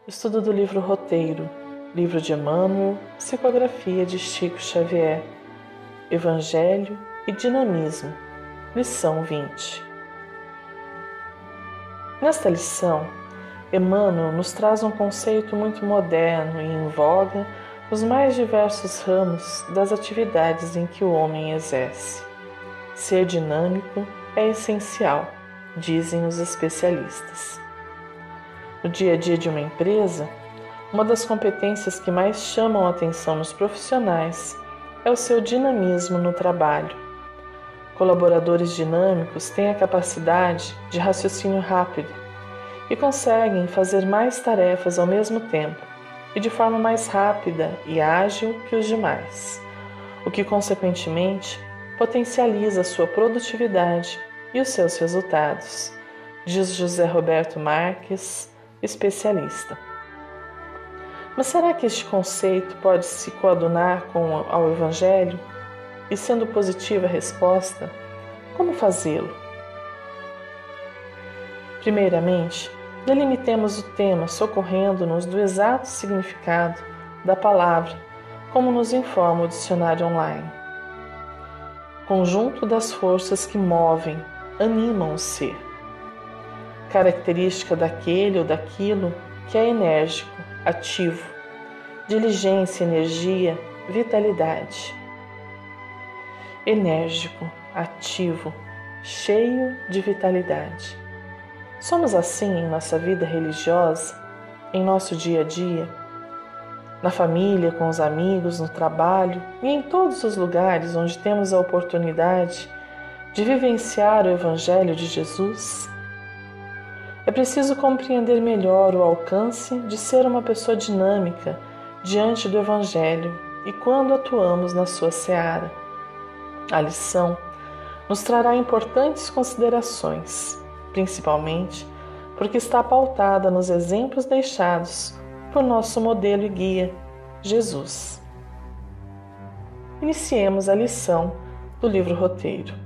Estudo do livro Roteiro, livro de Emmanuel, psicografia de Chico Xavier, Evangelho e Dinamismo, lição 20. Nesta lição, Emmanuel nos traz um conceito muito moderno e em voga nos mais diversos ramos das atividades em que o homem exerce. Ser dinâmico é essencial, dizem os especialistas. No dia a dia de uma empresa, uma das competências que mais chamam a atenção nos profissionais é o seu dinamismo no trabalho. Colaboradores dinâmicos têm a capacidade de raciocínio rápido e conseguem fazer mais tarefas ao mesmo tempo e de forma mais rápida e ágil que os demais, o que, consequentemente, potencializa a sua produtividade e os seus resultados, diz José Roberto Marques, especialista. Mas será que este conceito pode se coadunar ao Evangelho? E sendo positiva a resposta, como fazê-lo? Primeiramente, delimitemos o tema socorrendo-nos do exato significado da palavra, como nos informa o dicionário online. Conjunto das forças que movem, animam o ser. Característica daquele ou daquilo que é enérgico, ativo, diligência, energia, vitalidade. Enérgico, ativo, cheio de vitalidade. Somos assim em nossa vida religiosa, em nosso dia a dia, na família, com os amigos, no trabalho e em todos os lugares onde temos a oportunidade de vivenciar o Evangelho de Jesus. É preciso compreender melhor o alcance de ser uma pessoa dinâmica diante do Evangelho e quando atuamos na sua seara. A lição nos trará importantes considerações, principalmente porque está pautada nos exemplos deixados por nosso modelo e guia, Jesus. Iniciemos a lição do livro Roteiro.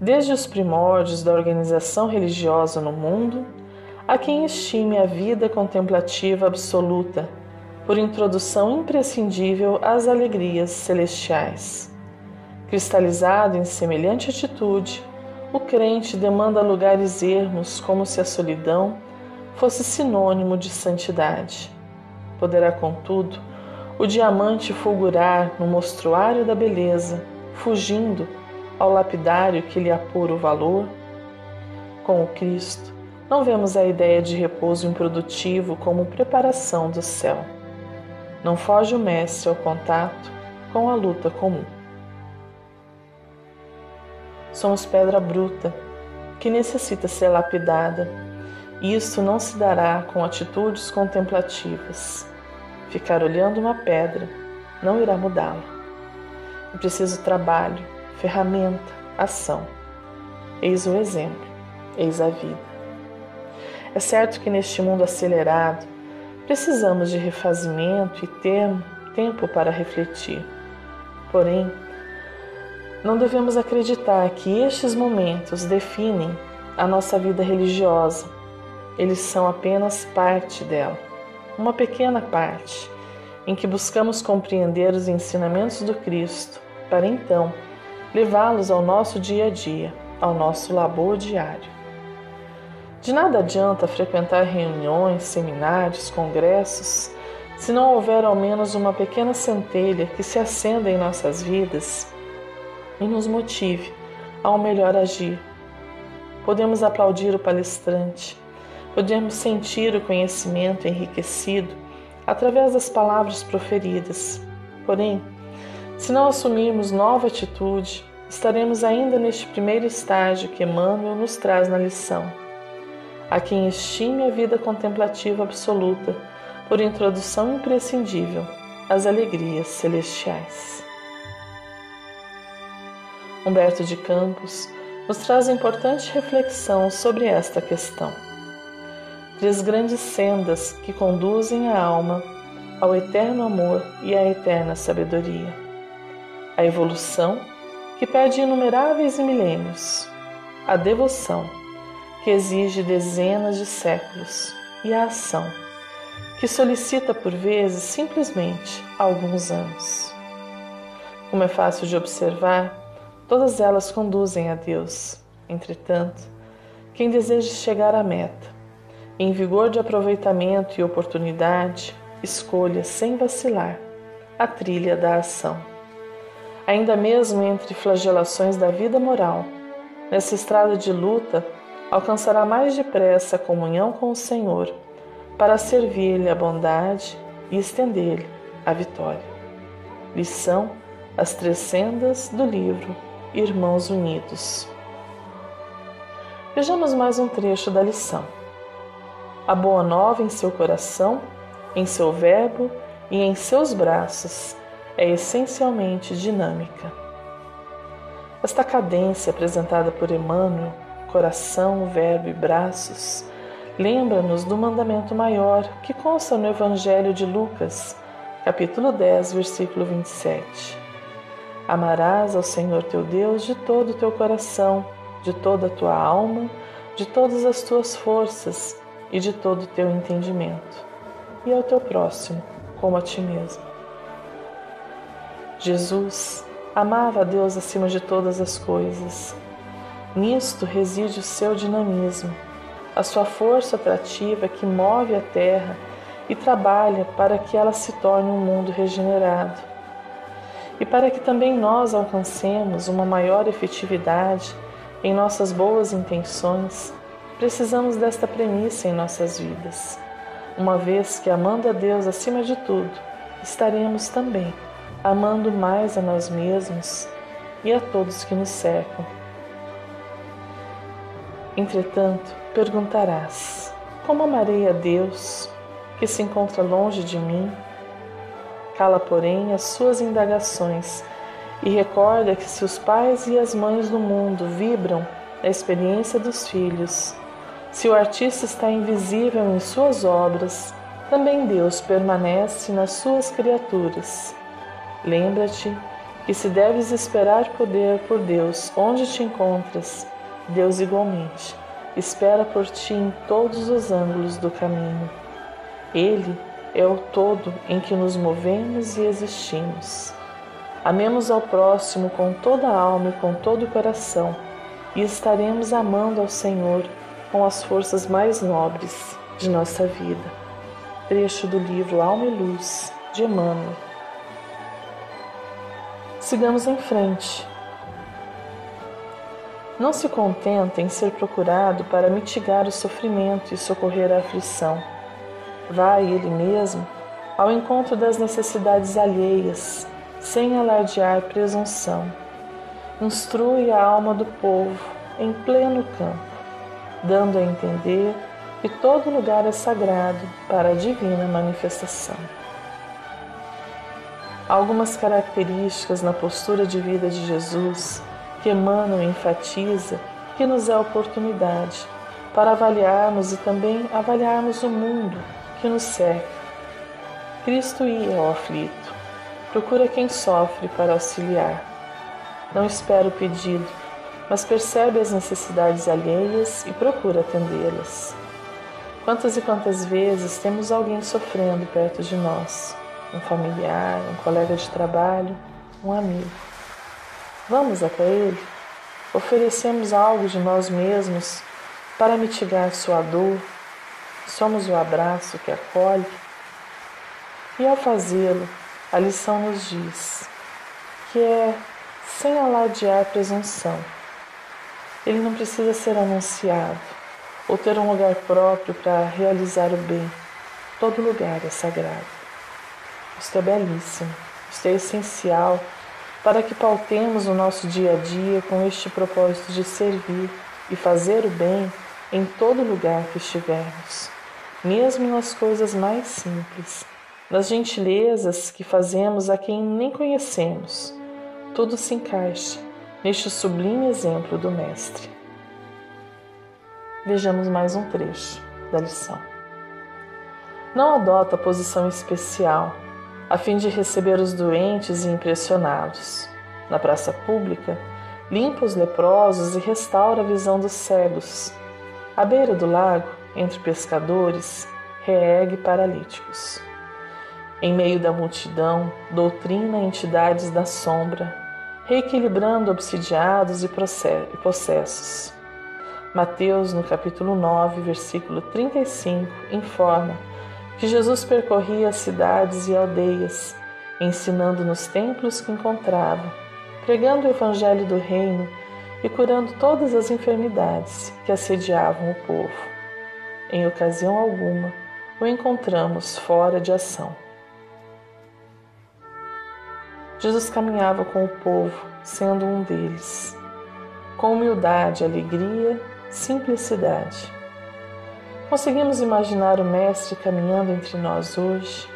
Desde os primórdios da organização religiosa no mundo, há quem estime a vida contemplativa absoluta por introdução imprescindível às alegrias celestiais. Cristalizado em semelhante atitude, o crente demanda lugares ermos como se a solidão fosse sinônimo de santidade. Poderá, contudo, o diamante fulgurar no mostruário da beleza, fugindo ao lapidário que lhe apura o valor? Com o Cristo, não vemos a ideia de repouso improdutivo como preparação do céu. Não foge o mestre ao contato com a luta comum. Somos pedra bruta, que necessita ser lapidada, e isto não se dará com atitudes contemplativas. Ficar olhando uma pedra não irá mudá-la. É preciso trabalho, ferramenta, ação. Eis o exemplo, eis a vida. É certo que neste mundo acelerado, precisamos de refazimento e tempo para refletir. Porém, não devemos acreditar que estes momentos definem a nossa vida religiosa. Eles são apenas parte dela, uma pequena parte, em que buscamos compreender os ensinamentos do Cristo, para então levá-los ao nosso dia a dia, ao nosso labor diário. De nada adianta frequentar reuniões, seminários, congressos, se não houver ao menos uma pequena centelha que se acenda em nossas vidas e nos motive ao melhor agir. Podemos aplaudir o palestrante, podemos sentir o conhecimento enriquecido através das palavras proferidas. Porém, se não assumirmos nova atitude, estaremos ainda neste primeiro estágio que Emmanuel nos traz na lição. Há quem estime a vida contemplativa absoluta por introdução imprescindível às alegrias celestiais. Humberto de Campos nos traz importante reflexão sobre esta questão. 3 grandes sendas que conduzem a alma ao eterno amor e à eterna sabedoria. A evolução, que pede inumeráveis milênios. A devoção, que exige dezenas de séculos. E a ação, que solicita por vezes simplesmente alguns anos. Como é fácil de observar, todas elas conduzem a Deus. Entretanto, quem deseja chegar à meta, em vigor de aproveitamento e oportunidade, escolha sem vacilar a trilha da ação. Ainda mesmo entre flagelações da vida moral, nessa estrada de luta, alcançará mais depressa a comunhão com o Senhor para servir-lhe a bondade e estender-lhe a vitória. Lição: as 3 sendas do livro Irmãos Unidos. Vejamos mais um trecho da lição. A boa nova em seu coração, em seu verbo e em seus braços é essencialmente dinâmica. Esta cadência apresentada por Emmanuel, coração, verbo e braços, lembra-nos do mandamento maior que consta no Evangelho de Lucas, capítulo 10, versículo 27. Amarás ao Senhor teu Deus de todo o teu coração, de toda a tua alma, de todas as tuas forças e de todo o teu entendimento, e ao teu próximo como a ti mesmo. Jesus amava a Deus acima de todas as coisas. Nisto reside o seu dinamismo, a sua força atrativa que move a terra e trabalha para que ela se torne um mundo regenerado. E para que também nós alcancemos uma maior efetividade em nossas boas intenções, precisamos desta premissa em nossas vidas, uma vez que, amando a Deus acima de tudo, estaremos também amando mais a nós mesmos e a todos que nos cercam. Entretanto, perguntarás: como amarei a Deus, que se encontra longe de mim? Cala, porém, as suas indagações e recorda que se os pais e as mães do mundo vibram na experiência dos filhos, se o artista está invisível em suas obras, também Deus permanece nas suas criaturas. Lembra-te que se deves esperar poder por Deus onde te encontras, Deus igualmente espera por ti em todos os ângulos do caminho. Ele é o todo em que nos movemos e existimos. Amemos ao próximo com toda a alma e com todo o coração, e estaremos amando ao Senhor com as forças mais nobres de nossa vida. Trecho do livro Alma e Luz, de Emmanuel. Sigamos em frente. Não se contenta em ser procurado para mitigar o sofrimento e socorrer a aflição. Vai ele mesmo ao encontro das necessidades alheias, sem alardear presunção. Instrui a alma do povo em pleno campo, dando a entender que todo lugar é sagrado para a divina manifestação. Há algumas características na postura de vida de Jesus que Emmanuel enfatiza que nos é oportunidade para avaliarmos e também avaliarmos o mundo que nos cerca. Cristo ia ao aflito, procura quem sofre para auxiliar. Não espera o pedido, mas percebe as necessidades alheias e procura atendê-las. Quantas e quantas vezes temos alguém sofrendo perto de nós, um familiar, um colega de trabalho, um amigo. Vamos até ele, oferecemos algo de nós mesmos para mitigar sua dor, somos o abraço que acolhe. E ao fazê-lo, a lição nos diz que é sem alardear presunção. Ele não precisa ser anunciado ou ter um lugar próprio para realizar o bem. Todo lugar é sagrado. Isto é belíssimo, isto é essencial para que pautemos o nosso dia a dia com este propósito de servir e fazer o bem em todo lugar que estivermos, mesmo nas coisas mais simples, nas gentilezas que fazemos a quem nem conhecemos. Tudo se encaixa neste sublime exemplo do Mestre. Vejamos mais um trecho da lição. Não adota posição especial, a fim de receber os doentes e impressioná-los. Na praça pública, limpa os leprosos e restaura a visão dos cegos. À beira do lago, entre pescadores, reergue paralíticos. Em meio da multidão, doutrina entidades da sombra, reequilibrando obsidiados e possessos. Mateus, no capítulo 9, versículo 35, informa que Jesus percorria as cidades e aldeias, ensinando nos templos que encontrava, pregando o evangelho do reino e curando todas as enfermidades que assediavam o povo. Em ocasião alguma, o encontramos fora de ação. Jesus caminhava com o povo, sendo um deles, com humildade, alegria, simplicidade. Conseguimos imaginar o Mestre caminhando entre nós hoje?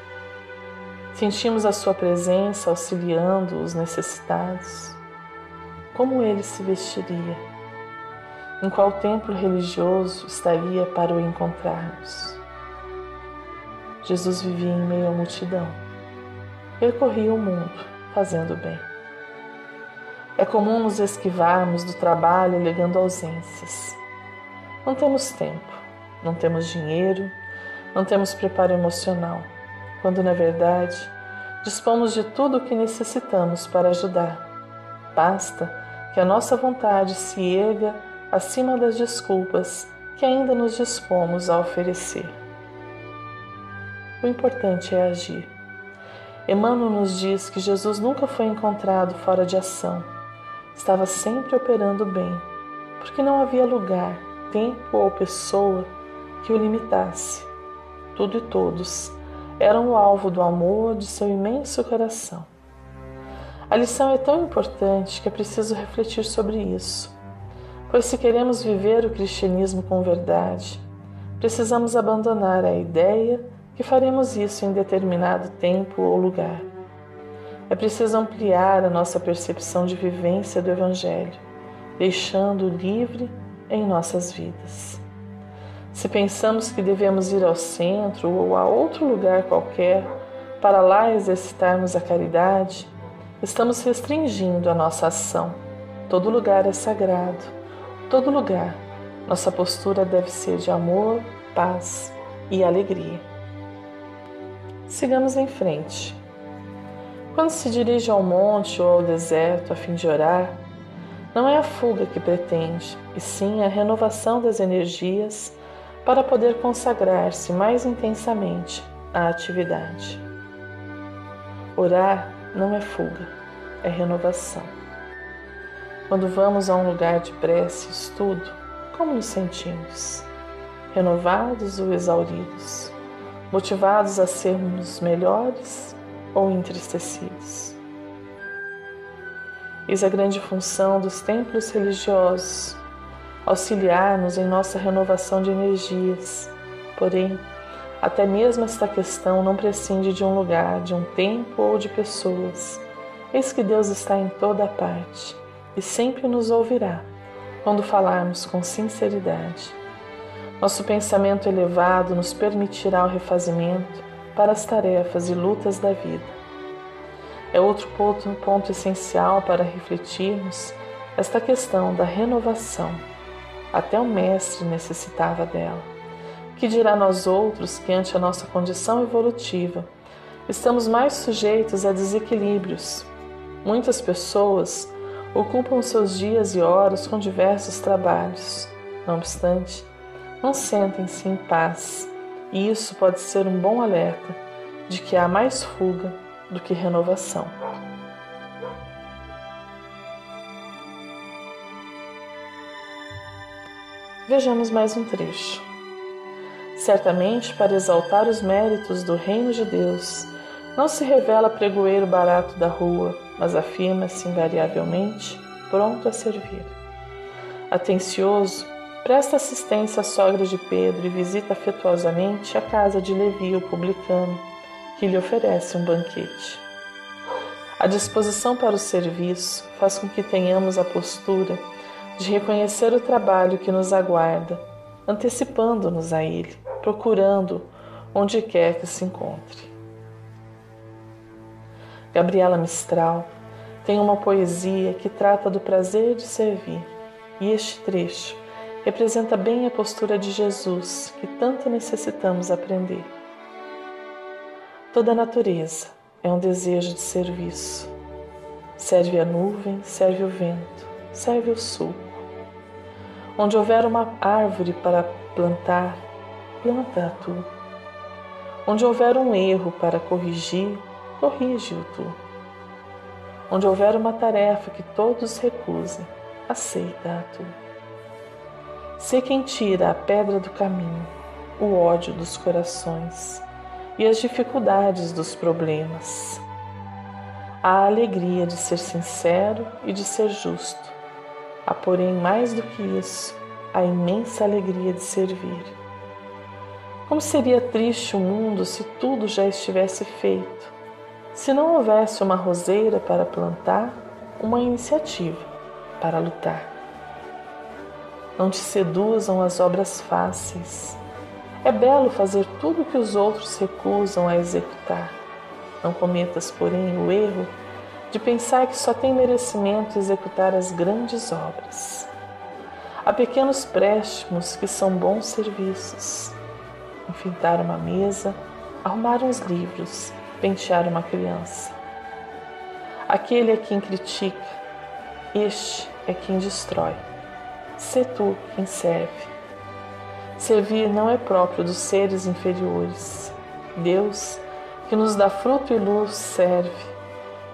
Sentimos a sua presença auxiliando os necessitados? Como ele se vestiria? Em qual templo religioso estaria para o encontrarmos? Jesus vivia em meio à multidão. Percorria o mundo, fazendo bem. É comum nos esquivarmos do trabalho alegando ausências. Não temos tempo, não temos dinheiro, não temos preparo emocional, quando na verdade dispomos de tudo o que necessitamos para ajudar. Basta que a nossa vontade se erga acima das desculpas que ainda nos dispomos a oferecer. O importante é agir. Emmanuel nos diz que Jesus nunca foi encontrado fora de ação. Estava sempre operando bem, porque não havia lugar, tempo ou pessoa que o limitasse. Tudo e todos eram o alvo do amor de seu imenso coração. A lição é tão importante que é preciso refletir sobre isso, pois se queremos viver o cristianismo com verdade, precisamos abandonar a ideia que faremos isso em determinado tempo ou lugar. É preciso ampliar a nossa percepção de vivência do Evangelho, deixando-o livre em nossas vidas. Se pensamos que devemos ir ao centro ou a outro lugar qualquer para lá exercitarmos a caridade, estamos restringindo a nossa ação. Todo lugar é sagrado, todo lugar. Nossa postura deve ser de amor, paz e alegria. Sigamos em frente. Quando se dirige ao monte ou ao deserto a fim de orar, não é a fuga que pretende, e sim a renovação das energias para poder consagrar-se mais intensamente à atividade. Orar não é fuga, é renovação. Quando vamos a um lugar de prece e estudo, como nos sentimos? Renovados ou exauridos? Motivados a sermos melhores ou entristecidos? Eis a grande função dos templos religiosos, auxiliar-nos em nossa renovação de energias. Porém, até mesmo esta questão não prescinde de um lugar, de um tempo ou de pessoas. Eis que Deus está em toda a parte e sempre nos ouvirá quando falarmos com sinceridade. Nosso pensamento elevado nos permitirá o refazimento para as tarefas e lutas da vida. É outro ponto essencial para refletirmos esta questão da renovação. Até o Mestre necessitava dela. Que dirá nós outros que, ante a nossa condição evolutiva, estamos mais sujeitos a desequilíbrios? Muitas pessoas ocupam seus dias e horas com diversos trabalhos. Não obstante, não sentem-se em paz, e isso pode ser um bom alerta de que há mais fuga do que renovação. Vejamos mais um trecho. Certamente, para exaltar os méritos do reino de Deus, não se revela pregoeiro barato da rua, mas afirma-se invariavelmente pronto a servir. Atencioso, presta assistência à sogra de Pedro e visita afetuosamente a casa de Levi, o publicano, que lhe oferece um banquete. A disposição para o serviço faz com que tenhamos a postura de reconhecer o trabalho que nos aguarda, antecipando-nos a ele, procurando onde quer que se encontre. Gabriela Mistral tem uma poesia que trata do prazer de servir, e este trecho representa bem a postura de Jesus, que tanto necessitamos aprender. Toda a natureza é um desejo de serviço. Serve a nuvem, serve o vento, serve o sulco. Onde houver uma árvore para plantar, planta-a tu. Onde houver um erro para corrigir, corrige-o tu. Onde houver uma tarefa que todos recusem, aceita-a tu. Sê quem tira a pedra do caminho, o ódio dos corações e as dificuldades dos problemas. Há a alegria de ser sincero e de ser justo. Há, porém, mais do que isso, a imensa alegria de servir. Como seria triste o mundo se tudo já estivesse feito, se não houvesse uma roseira para plantar, uma iniciativa para lutar. Não te seduzam as obras fáceis. É belo fazer tudo o que os outros recusam a executar. Não cometas, porém, o erro de pensar que só tem merecimento executar as grandes obras. Há pequenos préstimos que são bons serviços. Enfeitar uma mesa, arrumar uns livros, pentear uma criança. Aquele é quem critica, este é quem destrói. Sê tu quem serve. Servir não é próprio dos seres inferiores. Deus, que nos dá fruto e luz, serve.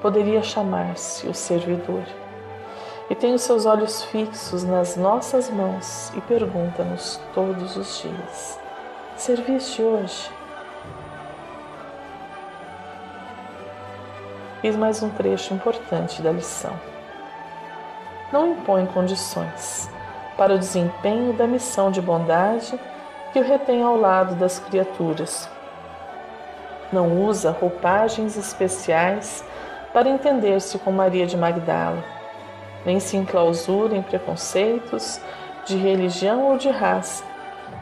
Poderia chamar-se o servidor. E tem os seus olhos fixos nas nossas mãos e pergunta-nos todos os dias: serviste hoje? Fiz mais um trecho importante da lição. Não impõe condições para o desempenho da missão de bondade que o retém ao lado das criaturas. Não usa roupagens especiais para entender-se com Maria de Magdala, nem se enclausura em preconceitos de religião ou de raça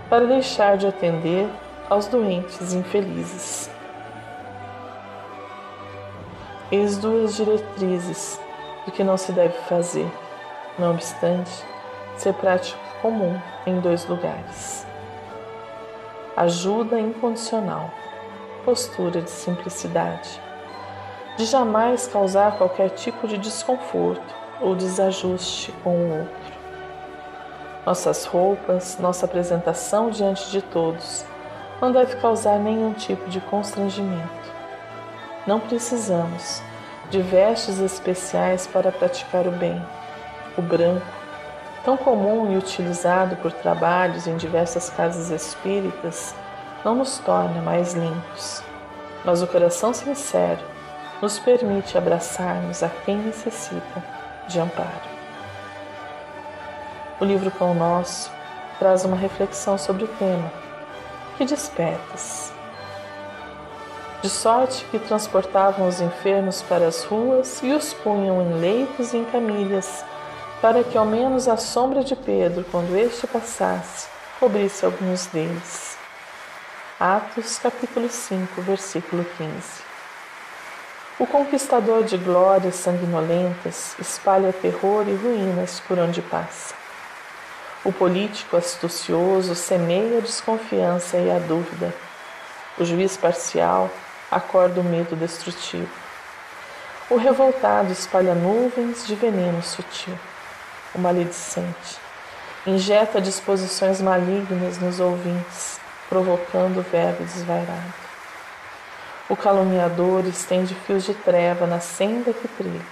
para deixar de atender aos doentes infelizes. Eis duas diretrizes do que não se deve fazer, não obstante ser prática comum em 2 lugares. Ajuda incondicional, postura de simplicidade, de jamais causar qualquer tipo de desconforto ou desajuste com o outro. Nossas roupas, nossa apresentação diante de todos não deve causar nenhum tipo de constrangimento. Não precisamos de vestes especiais para praticar o bem. O branco, tão comum e utilizado por trabalhos em diversas casas espíritas, não nos torna mais limpos, mas o coração sincero nos permite abraçarmos a quem necessita de amparo. O livro Pão Nosso traz uma reflexão sobre o tema: que despertas? De sorte que transportavam os enfermos para as ruas e os punham em leitos e em camilhas, para que ao menos a sombra de Pedro, quando este passasse, cobrisse alguns deles. Atos capítulo 5, versículo 15. O conquistador de glórias sanguinolentas espalha terror e ruínas por onde passa. O político astucioso semeia a desconfiança e a dúvida. O juiz parcial acorda o medo destrutivo. O revoltado espalha nuvens de veneno sutil. O maledicente injeta disposições malignas nos ouvintes, provocando o verbo desvairado. O caluniador estende fios de treva na senda que trilha.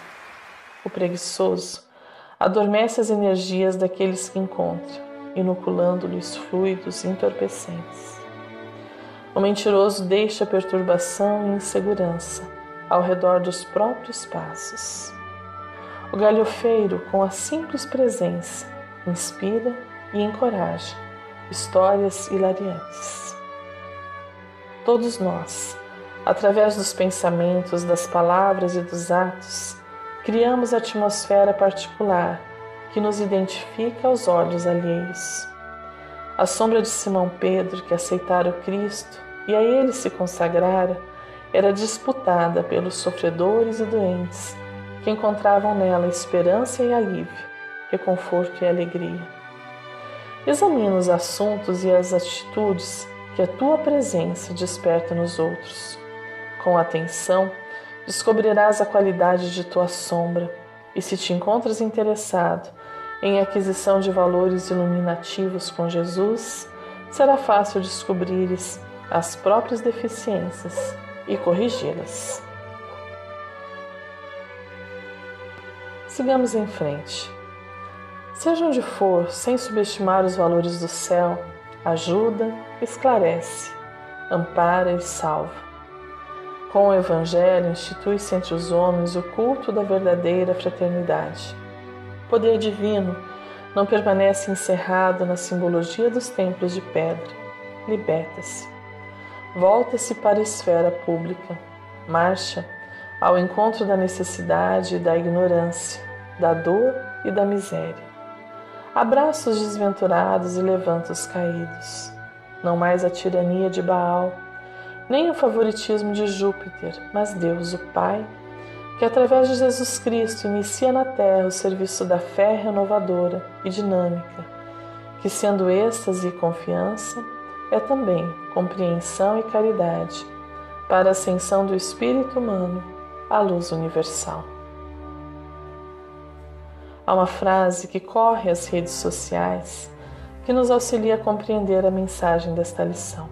O preguiçoso adormece as energias daqueles que encontra, inoculando-lhes fluidos entorpecentes. O mentiroso deixa perturbação e insegurança ao redor dos próprios passos. O galhofeiro, com a simples presença, inspira e encoraja histórias hilariantes. Todos nós, através dos pensamentos, das palavras e dos atos, criamos a atmosfera particular que nos identifica aos olhos alheios. A sombra de Simão Pedro, que aceitara o Cristo e a ele se consagrara, era disputada pelos sofredores e doentes, que encontravam nela esperança e alívio, reconforto e alegria. Examina os assuntos e as atitudes que a tua presença desperta nos outros. Com atenção, descobrirás a qualidade de tua sombra, e se te encontras interessado em aquisição de valores iluminativos com Jesus, será fácil descobrires as próprias deficiências e corrigi-las. Sigamos em frente. Seja onde for, sem subestimar os valores do céu, ajuda, esclarece, ampara e salva. Com o Evangelho, institui-se entre os homens o culto da verdadeira fraternidade. O poder divino não permanece encerrado na simbologia dos templos de pedra. Liberta-se. Volta-se para a esfera pública. Marcha ao encontro da necessidade e da ignorância, da dor e da miséria. Abraça os desventurados e levanta os caídos. Não mais a tirania de Baal, nem o favoritismo de Júpiter, mas Deus, o Pai, que através de Jesus Cristo inicia na terra o serviço da fé renovadora e dinâmica, que sendo êxtase e confiança, é também compreensão e caridade para a ascensão do espírito humano à luz universal. Há uma frase que corre às redes sociais que nos auxilia a compreender a mensagem desta lição.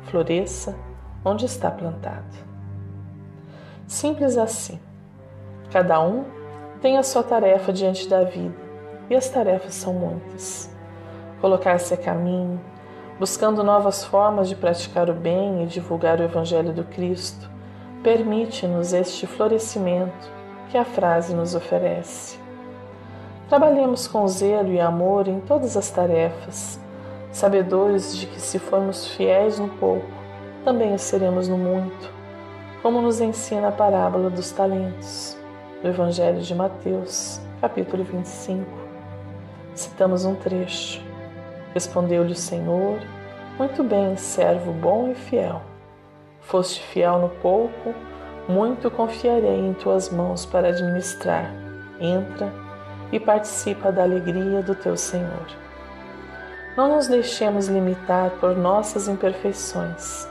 Floresça onde está plantado. Simples assim. Cada um tem a sua tarefa diante da vida, e as tarefas são muitas. Colocar-se a caminho, buscando novas formas de praticar o bem e divulgar o Evangelho do Cristo, permite-nos este florescimento que a frase nos oferece. Trabalhemos com zelo e amor em todas as tarefas, sabedores de que se formos fiéis no pouco, também o seremos no muito, como nos ensina a parábola dos talentos, do Evangelho de Mateus, capítulo 25. Citamos um trecho. Respondeu-lhe o Senhor: muito bem, servo bom e fiel. Foste fiel no pouco, muito confiarei em tuas mãos para administrar. Entra e participa da alegria do teu Senhor. Não nos deixemos limitar por nossas imperfeições.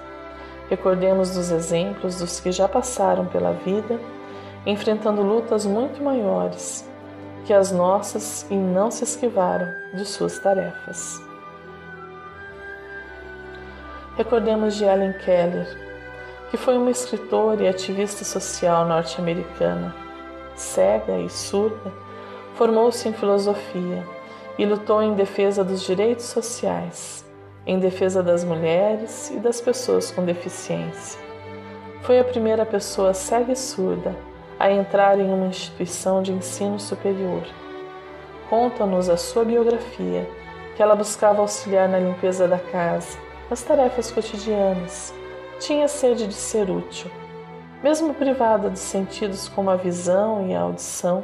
Recordemos dos exemplos dos que já passaram pela vida, enfrentando lutas muito maiores que as nossas e não se esquivaram de suas tarefas. Recordemos de Helen Keller, que foi uma escritora e ativista social norte-americana. Cega e surda, formou-se em filosofia e lutou em defesa dos direitos sociais, em defesa das mulheres e das pessoas com deficiência. Foi a primeira pessoa cega e surda a entrar em uma instituição de ensino superior. Conta-nos a sua biografia, que ela buscava auxiliar na limpeza da casa, nas tarefas cotidianas. Tinha sede de ser útil. Mesmo privada dos sentidos como a visão e a audição,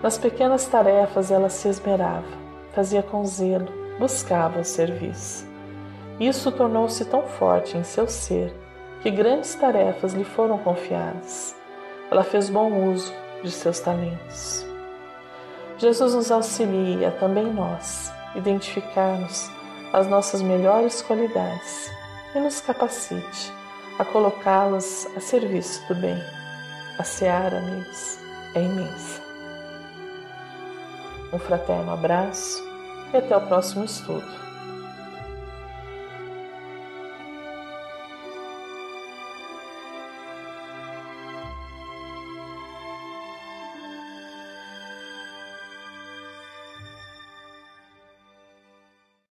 nas pequenas tarefas ela se esmerava, fazia com zelo, buscava o serviço. Isso tornou-se tão forte em seu ser que grandes tarefas lhe foram confiadas. Ela fez bom uso de seus talentos. Jesus nos auxilia, também nós, identificarmos as nossas melhores qualidades e nos capacite a colocá-las a serviço do bem. A seara, amigos, é imensa. Um fraterno abraço e até o próximo estudo.